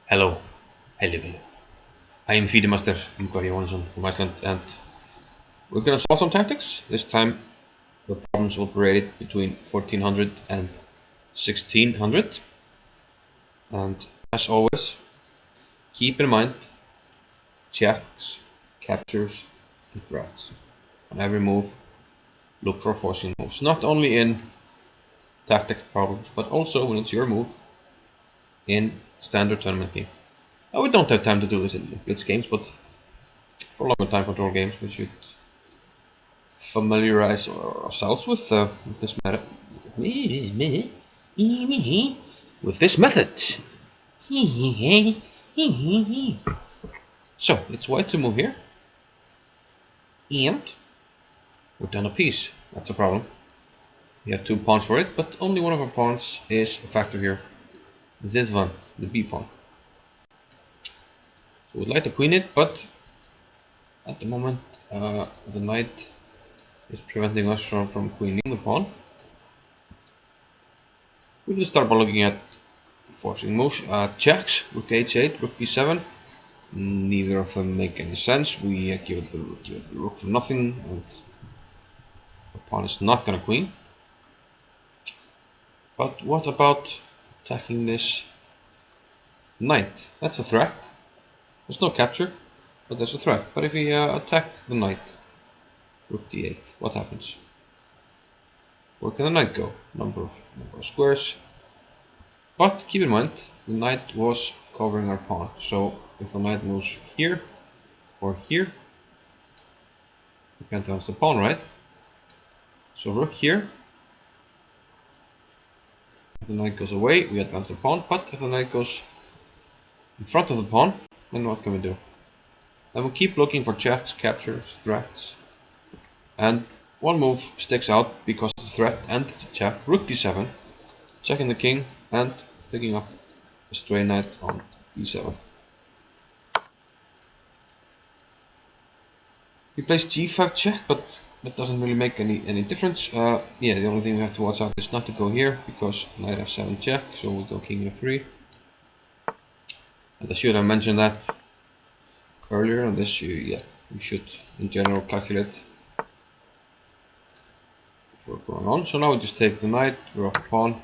Hello, hello. I am Master Ingvar Johansson from Iceland, and we're gonna solve some tactics. This time, the problems operated between 1400 and 1600. And as always, keep in mind checks, captures, and threats. On every move, look for forcing moves. Not only in tactics problems, but also when it's your move in standard tournament game. Now, we don't have time to do this in blitz games, but for longer time control games, we should familiarize ourselves with this method. With this method. So it's white to move here, and we're down a piece. That's a problem. We have two pawns for it, but only one of our pawns is a factor here. This one, the B pawn. So we'd like to queen it, but at the moment the knight is preventing us from queening the pawn. We can start by looking at forcing moves. Checks, rook h8, rook b7. Neither of them make any sense. We give the rook for nothing, and the pawn is not gonna queen. But what about attacking this knight? That's a threat. There's no capture, but there's a threat. But if we attack the knight, rook d8, what happens? Where can the knight go? Number of squares. But keep in mind, the knight was covering our pawn. So if the knight moves here or here, we can't advance the pawn, right? So rook here. If the knight goes away, we advance the pawn. But if the knight goes in front of the pawn, then what can we do? Then we'll keep looking for checks, captures, threats. And one move sticks out because of the threat and it's a check. Rook d7, checking the king and picking up a stray knight on e7. He plays g5 check, but that doesn't really make any difference. Yeah, the only thing we have to watch out is not to go here because knight f7 check, so we go king f3. And I should have mentioned that earlier on this. Yeah, you should in general calculate before going on. So now we just take the knight, we're off the pawn.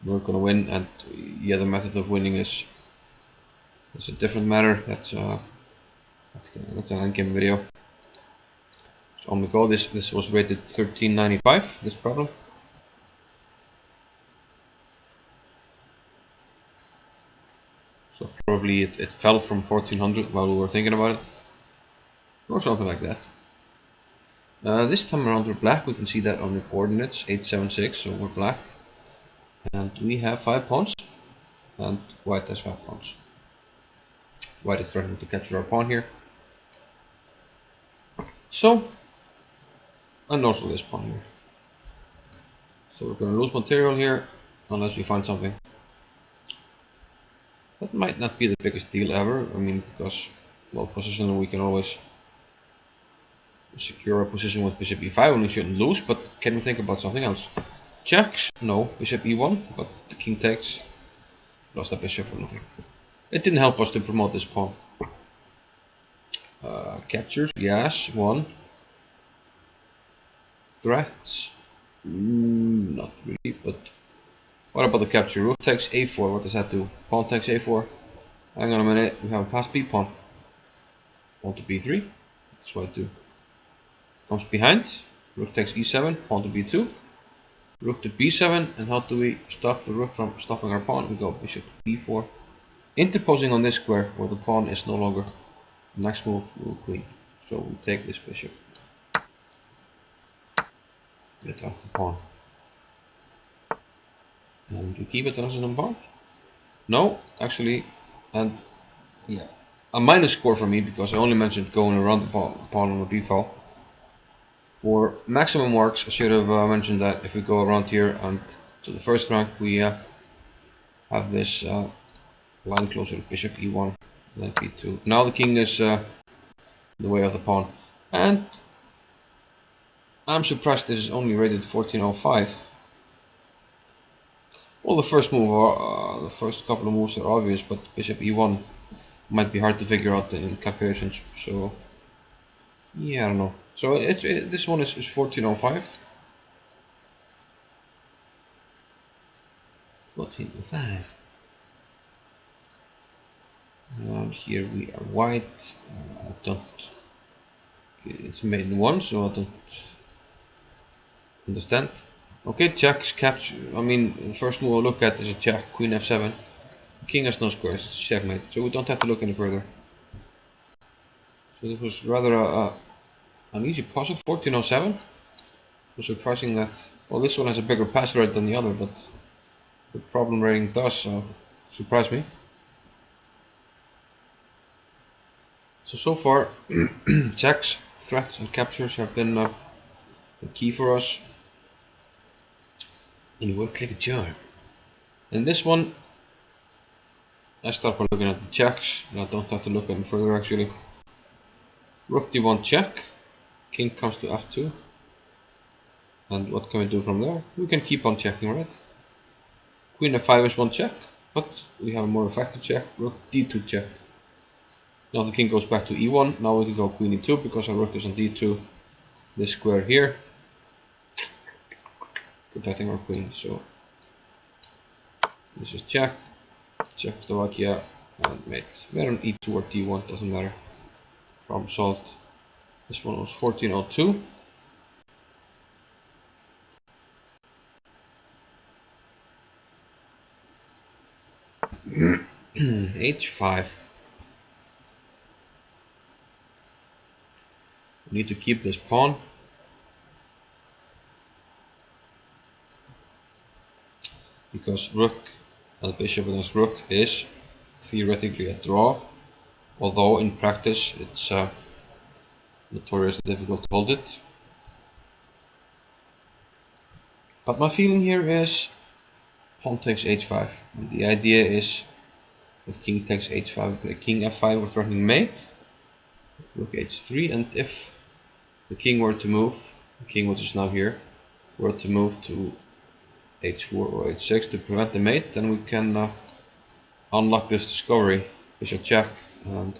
We're gonna win, and yeah, the method of winning is a different matter. That's an endgame video. So on the go, this was rated 1395. This problem. So probably it fell from 1400 while we were thinking about it, or something like that. This time around we're black. We can see that on the coordinates 876. So we're black, and we have 5 pawns, and white has 5 pawns. White is threatening to capture our pawn here. So, and also this pawn here. So we're going to lose material here unless we find something. That might not be the biggest deal ever. I mean, because, well, positionally we can always secure a position with bishop e5 and we shouldn't lose, but can we think about something else? Checks? No. Bishop e1, but the king takes. Lost a bishop for nothing. It didn't help us to promote this pawn. Captures? Yes, 1. Threats? Not really, but what about the capture? Rook takes a4, what does that do? Pawn takes a4. Hang on a minute, we have a passed b pawn. Pawn to b3, that's what I do. Comes behind, rook takes e7, pawn to b2. Rook to b7, and how do we stop the rook from stopping our pawn? We go bishop b4. Interposing on this square where the pawn is no longer. Next move, we'll queen. So we take this bishop. We advance the pawn. And we keep advancing on pawn? No, actually, and yeah. A minus score for me because I only mentioned going around the pawn on the b file. For maximum marks, I should have mentioned that if we go around here and to the first rank, we have this line closer to bishop e1, then b2. Now the king is in the way of the pawn, and I'm surprised this is only rated 1405. Well, the first move, the first couple of moves are obvious, but bishop e1 might be hard to figure out in calculations. So yeah, I don't know. So this one is 1405. 1405. And here we are white. I don't. It's made in one, so I don't understand. Okay, checks, capture. I mean, the first move I'll look at is a check, queen f7. King has no squares, it's checkmate, so we don't have to look any further. So this was rather an easy puzzle, 1407. So surprising that, well, this one has a bigger pass rate than the other, but the problem rating does surprise me. So far, checks, threats, and captures have been the key for us. And you work like a charm. In this one, I start by looking at the checks, and I don't have to look any further actually. Rook d1 check, king comes to f2, and what can we do from there? We can keep on checking, right? Queen f5 is one check, but we have a more effective check, rook d2 check. Now the king goes back to e1, now we can go queen e2 because our rook is on d2, this square here, protecting our queen, so this is check, Czechoslovakia, and mate. We're on e2 or d1, doesn't matter. Problem solved. This one was 1402. h5. We need to keep this pawn. Because rook and bishop against rook is theoretically a draw. Although in practice it's notoriously difficult to hold it. But my feeling here is pawn takes h5. And the idea is if king takes h5, we play king f5 with threatening mate. Rook h3, and if the king were to move, the king which is now here, were to move to h4 or h6 to prevent the mate, then we can unlock this discovery, bishop check, and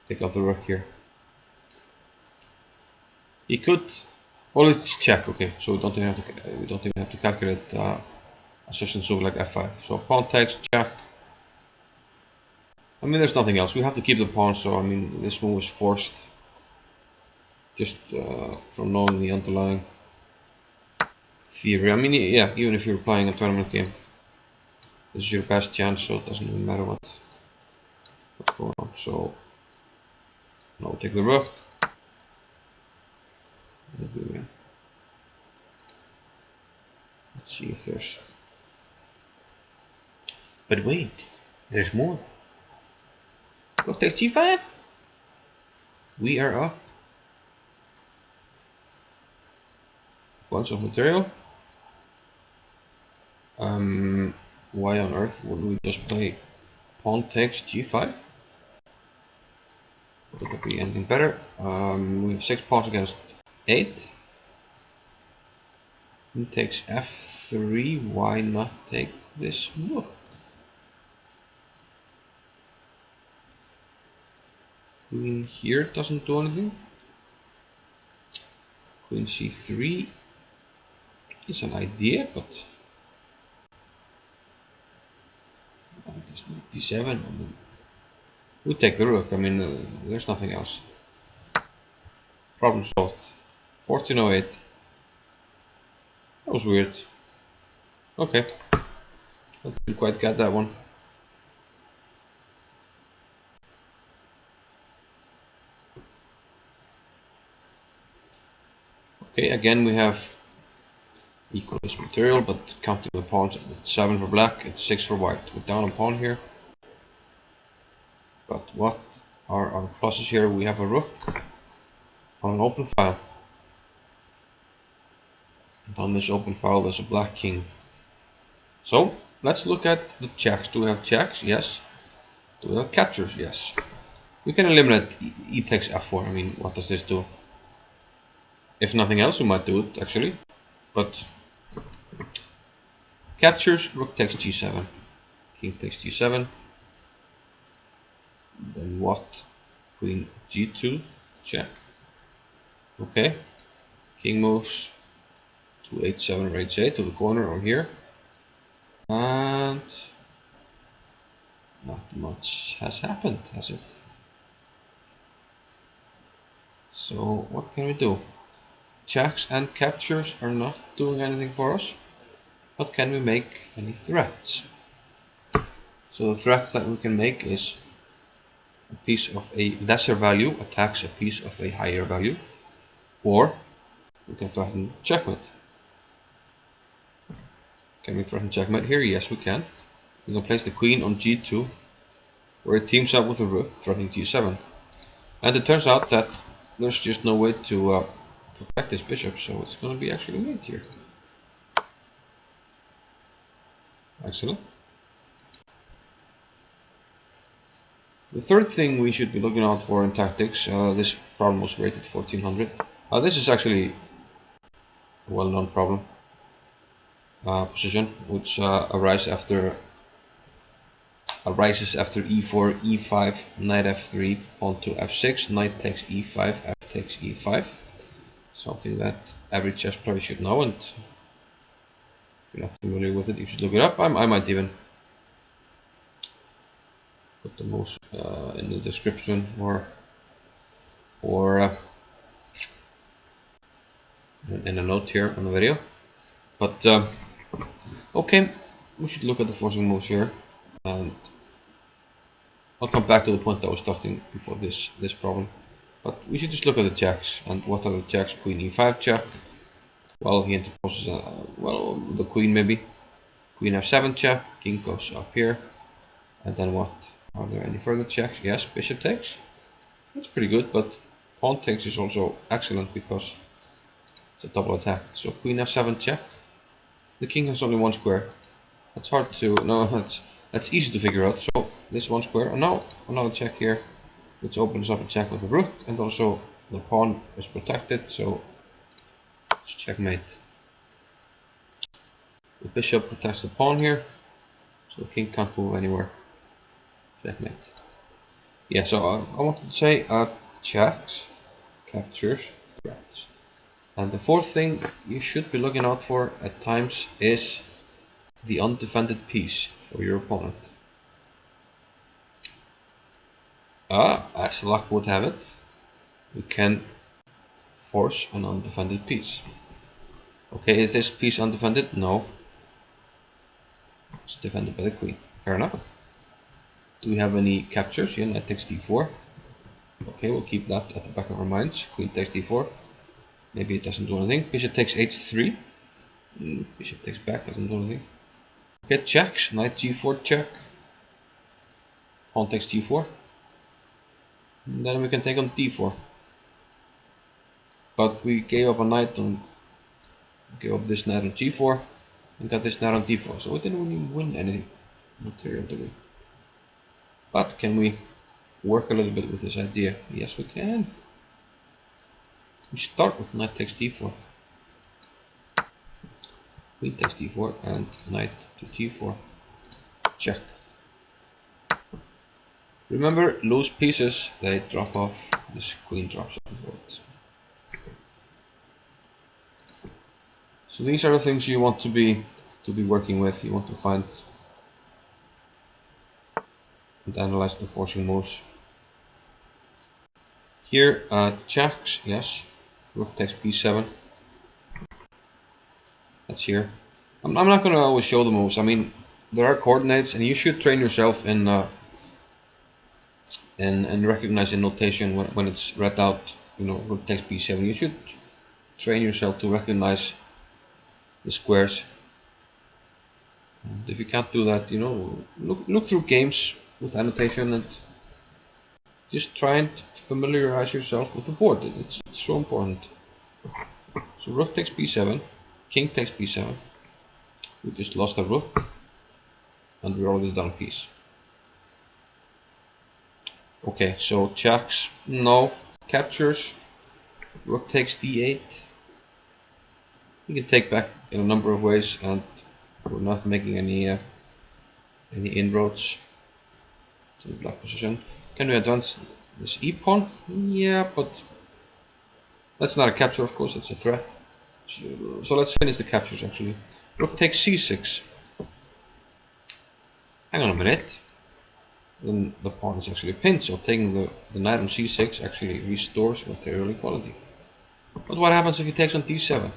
pick up the rook here. He could, well, it's check, okay, so we don't even have to calculate a such and so like f5. So pawn takes check. I mean, there's nothing else. We have to keep the pawn, so I mean, this move is forced just from knowing the underlying theory. I mean, yeah, even if you're playing a tournament game, this is your best chance, so it doesn't really matter what's going on. So now we'll take the rook. Let's see if there's. But wait, there's more. Rook takes g5. We are up. Bunch of material. Why on earth wouldn't we just play pawn takes g5? Would that be anything better? We have 6 pawns against 8. He takes f3. Why not take this move? Queen here doesn't do anything. Queen c3 is an idea, but d7. I mean, we take the rook. I mean, there's nothing else. Problem solved. 1408. That was weird. Okay. I didn't quite get that one. Okay, again we have equalist material, but counting the pawns, it's 7 for black, it's 6 for white. We're down a pawn here. But what are our pluses here? We have a rook on an open file. And on this open file there's a black king. So let's look at the checks. Do we have checks? Yes. Do we have captures? Yes. We can eliminate e takes f4. I mean, what does this do? If nothing else, we might do it actually. But Captures, rook takes g7, king takes g7. Then what? Queen g2, check. Okay, king moves to h7 or h8 to the corner or here, and not much has happened, has it? So what can we do? Checks and captures are not doing anything for us, but can we make any threats? So the threats that we can make is a piece of a lesser value attacks a piece of a higher value, or we can threaten checkmate. Can we threaten checkmate here? Yes, we can. We can place the queen on g2, where it teams up with the rook, threatening g7. And it turns out that there's just no way to protect this bishop, so it's going to be actually mate here. Excellent. The third thing we should be looking out for in tactics, this problem was rated 1400. This is actually a well-known problem position, which arises after e4, e5, knight f3, pawn to f6, knight takes e5, f takes e5. Something that every chess player should know, and if you're not familiar with it, you should look it up. I might even put the moves in the description or in a note here on the video. But okay, we should look at the forcing moves here, and I'll come back to the point I was starting before this problem. But we should just look at the checks. And what are the checks? Queen e5 check. Well, he interposes, the queen maybe. Queen f7 check. King goes up here. And then what? Are there any further checks? Yes, bishop takes. That's pretty good, but pawn takes is also excellent because it's a double attack. So queen f7 check. The king has only one square. That's hard to, no, that's easy to figure out. So this one square, and now another check here, which opens up a check with the rook, and also the pawn is protected, so it's checkmate. The bishop protects the pawn here, so the king can't move anywhere. Checkmate. Yeah, so I wanted to say checks, captures, threats. And the fourth thing you should be looking out for at times is the undefended piece for your opponent. As luck would have it, we can force an undefended piece. Okay, is this piece undefended? No. It's defended by the queen. Fair enough. Do we have any captures? Yeah, knight takes d4. Okay, we'll keep that at the back of our minds. Queen takes d4. Maybe it doesn't do anything. Bishop takes h3. Bishop takes back, doesn't do anything. Okay, checks. Knight g4 check. Pawn takes g4. And then we can take on d4. But we gave up a knight on, gave up this knight on g4, and got this knight on d4. So we didn't really win anything material, did we? But can we work a little bit with this idea? Yes, we can. We start with knight takes d4. Queen takes d4 and knight to g4. Check. Remember, loose pieces, they drop off. This queen drops off the board. So these are the things you want to be working with. You want to find and analyze the forcing moves. Here, checks, yes. Rook takes b7. That's here. I'm not going to always show the moves. I mean, there are coordinates, and you should train yourself in recognizing notation when it's read out. You know, rook takes b7. You should train yourself to recognize the squares. And if you can't do that, you know, look through games with annotation and just try and familiarize yourself with the board. It's so important. So rook takes b7, king takes b7. We just lost a rook, and we're already down a piece. Okay, so checks, no. Captures, rook takes d8. You can take back in a number of ways, and We're not making any inroads to the black position. Can we advance this e pawn? Yeah, but that's not a capture, of course. It's a threat. So let's finish the captures actually. Rook takes c6. Hang on a minute. Then the pawn is actually pinned, so taking the knight on c6 actually restores material equality. But what happens if he takes on d7?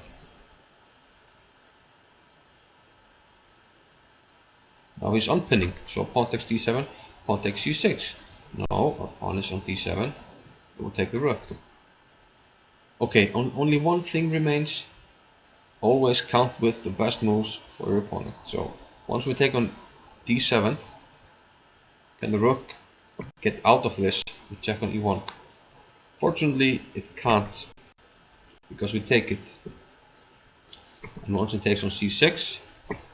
Now he's unpinning, so pawn takes d7, pawn takes c6. No, our pawn is on d7. We'll take the rook. Okay, only one thing remains. Always count with the best moves for your opponent. So once we take on d7, can the rook get out of this and check on e1? Fortunately, it can't, because we take it. And once it takes on c6,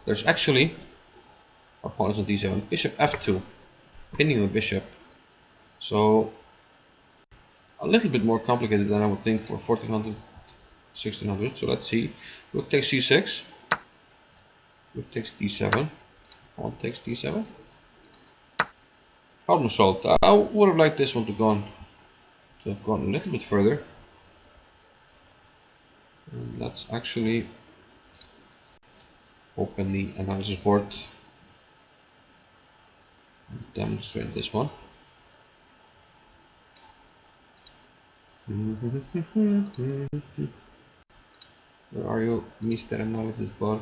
there's actually our pawn is on d7, bishop f2, pinning the bishop. So a little bit more complicated than I would think for 1400, 1600. So let's see. Rook takes c6, rook takes d7, pawn takes d7. Problem solved. I would have liked this one to have gone a little bit further. And let's actually open the analysis board and demonstrate this one. Where are you, Mr. Analysis Board?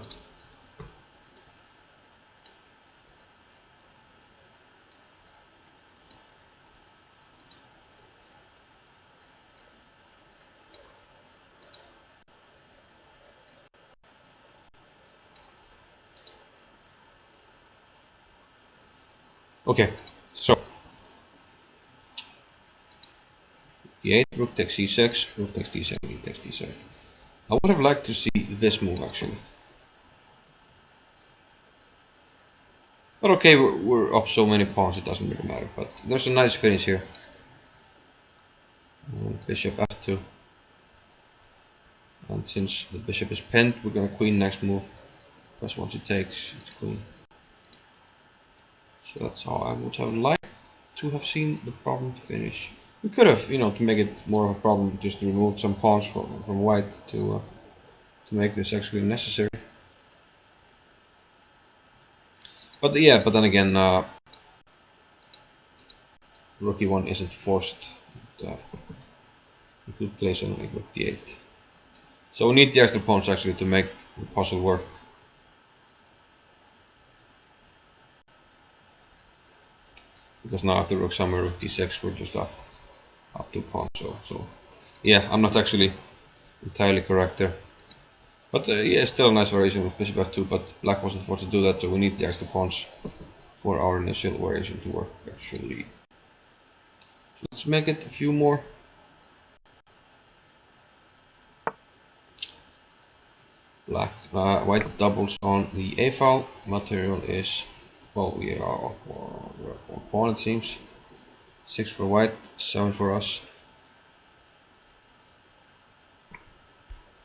Okay, so e8, rook takes c6, rook takes d7, e takes d7. I would have liked to see this move actually. But okay, we're up so many pawns, it doesn't really matter. But there's a nice finish here. Bishop f2. And since the bishop is pinned, we're gonna queen next move. Because once it takes, it's queen. So that's how I would have liked to have seen the problem finish. We could have, to make it more of a problem, just remove some pawns from white to make this actually necessary. But yeah, but then again, rook e1 isn't forced. We could play something like rook d8. So we need the extra pawns actually to make the puzzle work. Because now after rook somewhere, rook d6, we're just up 2 pawns. So yeah, I'm not actually entirely correct there. But yeah, still a nice variation with bishop f2, but black wasn't forced to do that, so we need the extra pawns for our initial variation to work actually. So let's make it a few more. White doubles on the a file. Material is, well, we're on pawn it seems. 6 for white, 7 for us.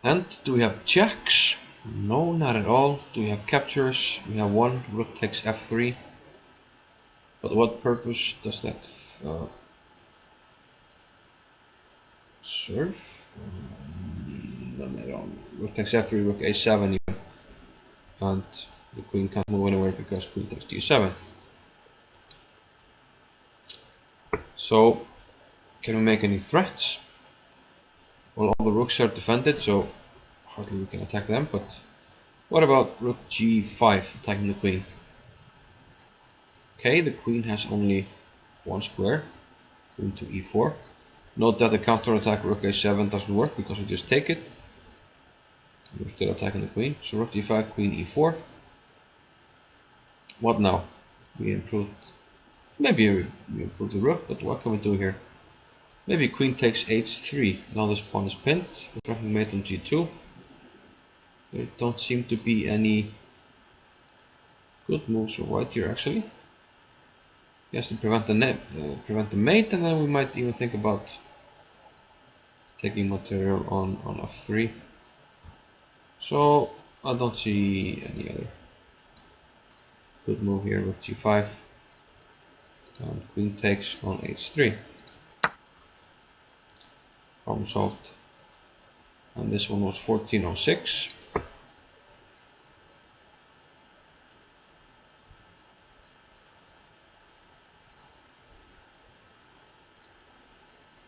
And do we have checks? No, not at all. Do we have captures? We have one. Rook takes f3. But what purpose does that serve? Not at all. Rook takes f3, rook a7 even. And the queen can't move anywhere because queen takes d7. So, can we make any threats? Well, all the rooks are defended, so hardly we can attack them, but what about rook g5 attacking the queen? Okay, the queen has only one square, queen to e4. Note that the counterattack rook a7 doesn't work because we just take it. We're still attacking the queen, so rook d5, queen e4. What now? We improved, maybe we improved the rook, but what can we do here? Maybe queen takes h3. Now this pawn is pinned. We're trying mate on g2. There don't seem to be any good moves for white here actually. He has to prevent the mate, and then we might even think about taking material on f3. So I don't see any other Good move here, rook g5. And queen takes on h3. Problem solved. And this one was 1406.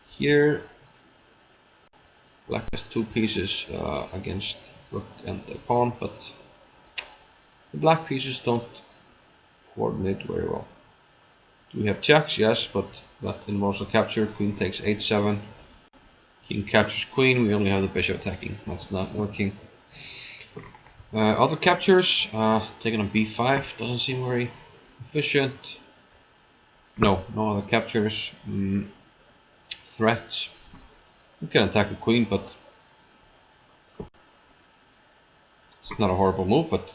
Here, black has two pieces against rook and the pawn, but the black pieces don't coordinate very well. Do we have checks? Yes, but that involves a capture. Queen takes h7. King captures queen. We only have the bishop attacking. That's not working. Other captures, taking on b5 doesn't seem very efficient. No other captures. Threats. We can attack the queen, but it's not a horrible move, but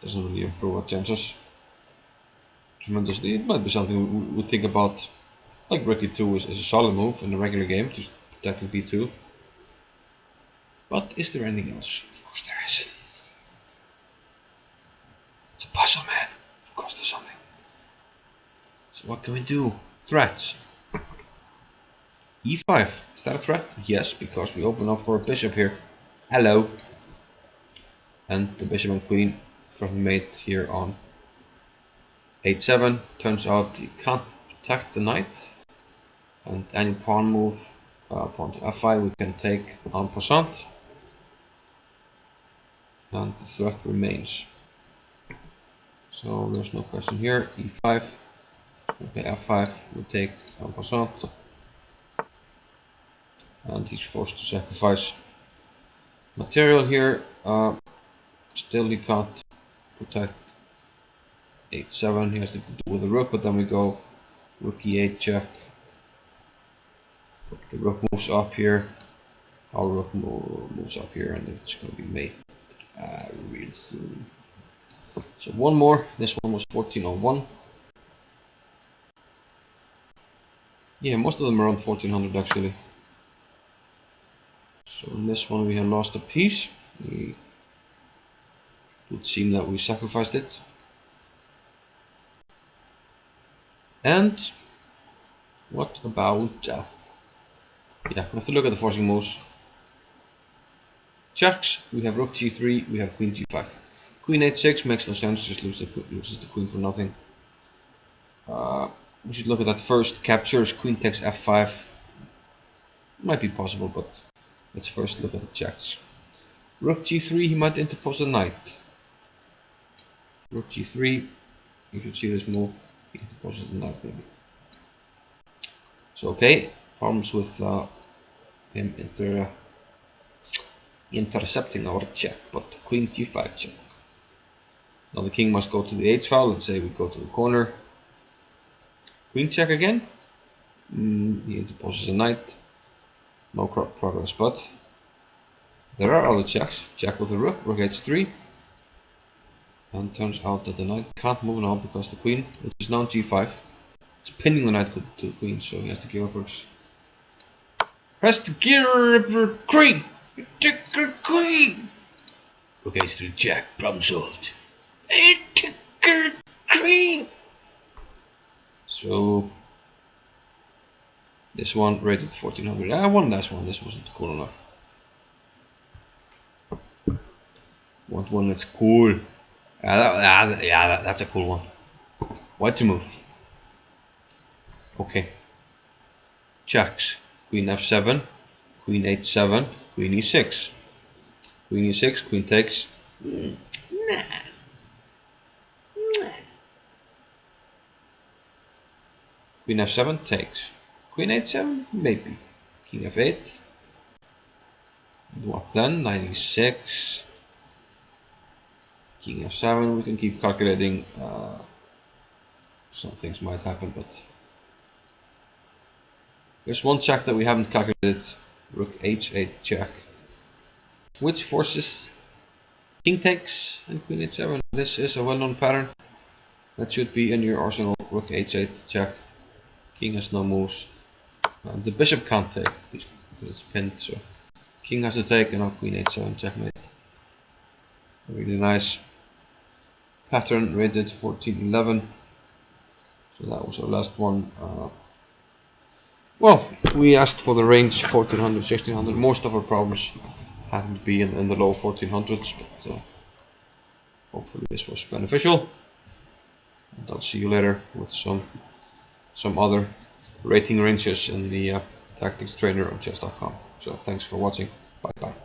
doesn't really improve our chances tremendously. It might be something we would think about. Like rook e2 is a solid move in the regular game, just protecting b2. But is there anything else? Of course there is. It's a puzzle, man. Of course there's something. So what can we do? Threats. e5. Is that a threat? Yes, because we open up for a bishop here. Hello. And the bishop and queen threaten mate here on h7. Turns out he can't protect the knight. And any pawn move, pawn to f5, we can take en passant. And the threat remains. So there's no question here. e5. Okay, f5, we take en passant. And he's forced to sacrifice material here. Still he can't protect h7. He has to do with the rook, but then we go rook e8 check. The rook moves up here. Our rook moves up here, and it's going to be made real soon. So one more. This one was 1401. Yeah, most of them are around 1400 actually. So in this one we have lost a piece. It would seem that we sacrificed it. And what about... yeah, we have to look at the forcing moves. Checks, we have rook g3, we have queen g5. Queen h6 makes no sense, just loses the queen for nothing. We should look at that first. Captures, queen takes f5. Might be possible, but let's first look at the checks. Rook g3, he might interpose the knight. Rook g3, you should see this move. He interposes the knight maybe. So okay, problems with him intercepting our check, but queen g5 check. Now the king must go to the h file. Let's say we go to the corner. Queen check again. He interposes a knight. No progress, but there are other checks. Check with the rook, rook h3. And turns out that the knight can't move now because the queen, which is now g5, is pinning the knight to the queen, so he has to give up rooks. Has to give up queen! Take her queen! Rook h3 check, problem solved. I took her queen! So this one rated 1400. One last one, this wasn't cool enough. Want one that's cool. That's a cool one. White to move. Okay. Checks. Queen f7, queen h7, queen e6. Queen e6, queen takes. Nah. Queen f7 takes. Queen h7, maybe. King f8. What then? Knight e6. King f7. We can keep calculating. Some things might happen, but there's one check that we haven't calculated. Rook h8 check, which forces king takes and queen h7. This is a well-known pattern that should be in your arsenal. Rook h8 check. King has no moves. The bishop can't take because it's pinned, so king has to take, and now queen h7 checkmate. Really nice pattern rated 1411. So that was our last one. Well, we asked for the range 1400, 1600. Most of our problems happen to be in the low 1400s, but hopefully this was beneficial. And I'll see you later with some other rating ranges in the tactics trainer on chess.com. So thanks for watching. Bye bye.